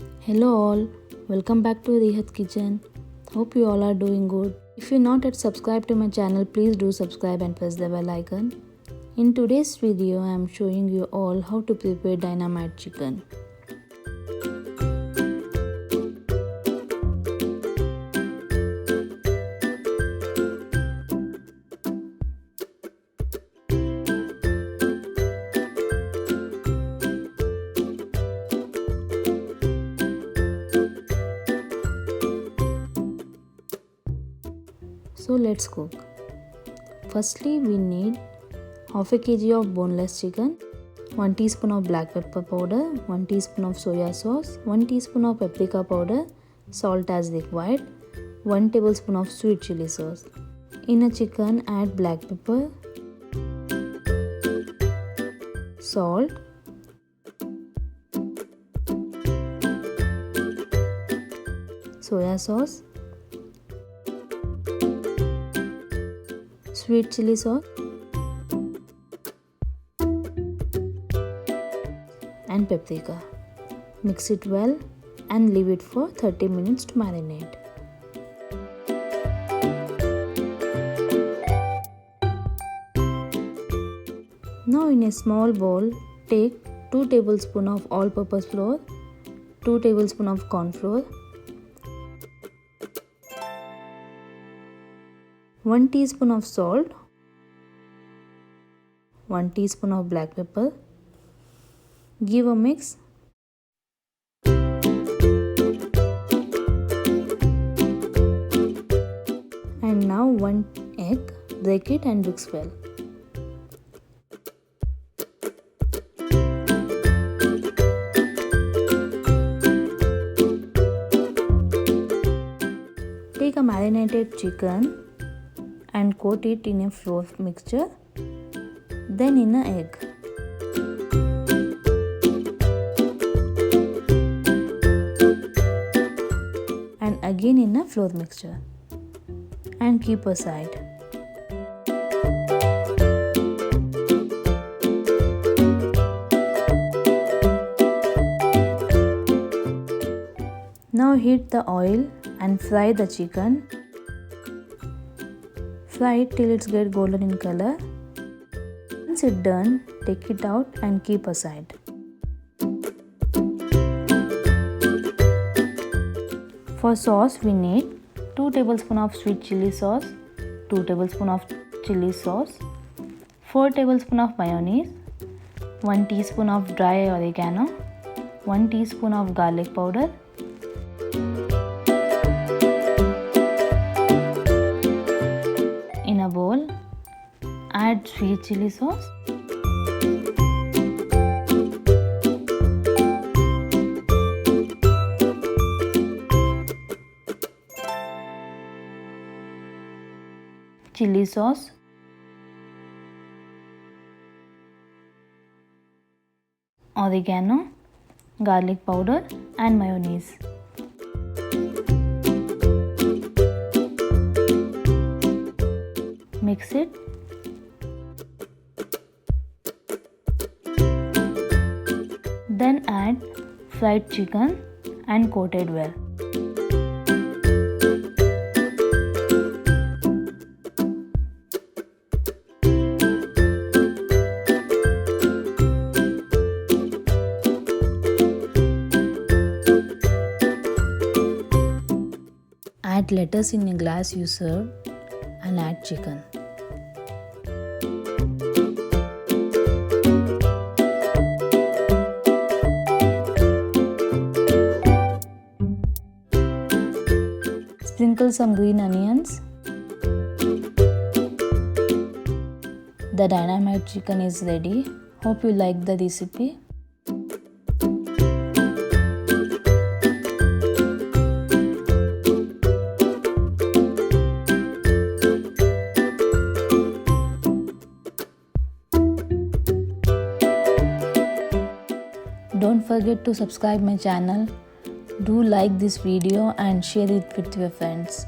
Hello all, welcome back to Reehatkitchen. Hope you all are doing good. If you're not yet subscribed to my channel, please do subscribe and press the bell icon. In today's video, I am showing you all how to prepare dynamite chicken. So let's cook. Firstly, we need half a kg of boneless chicken, 1 teaspoon of black pepper powder, 1 teaspoon of soya sauce, 1 teaspoon of paprika powder, salt as required, 1 tablespoon of sweet chili sauce. In a chicken, add black pepper, salt, soya sauce, sweet chili sauce and paprika. Mix it well and leave it for 30 minutes to marinate. Now in a small bowl, take 2 tablespoons of all-purpose flour, 2 tablespoons of cornflour, 1 teaspoon of salt, 1 teaspoon of black pepper. Give a mix. And now 1 egg, break it and mix well. Take a marinated chicken and coat it in a flour mixture, then in an egg. And again in a flour mixture and keep aside. Now heat the oil and fry the chicken. Fry it till it gets golden in color. Once it's done, take it out and keep aside. For sauce, we need 2 tablespoons of sweet chili sauce, 2 tablespoons of chili sauce, 4 tablespoons of mayonnaise, 1 teaspoon of dry oregano, 1 teaspoon of garlic powder, in a bowl, add sweet chili sauce, chili sauce, oregano, garlic powder and mayonnaise. Mix it. Then add fried chicken and coat it well. Add lettuce in a glass you served and add chicken. Sprinkle some green onions. The dynamite chicken is ready. Hope you like the recipe. Don't forget to subscribe my channel. Do like this video and share it with your friends.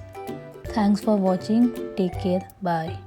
Thanks for watching. Take care. Bye.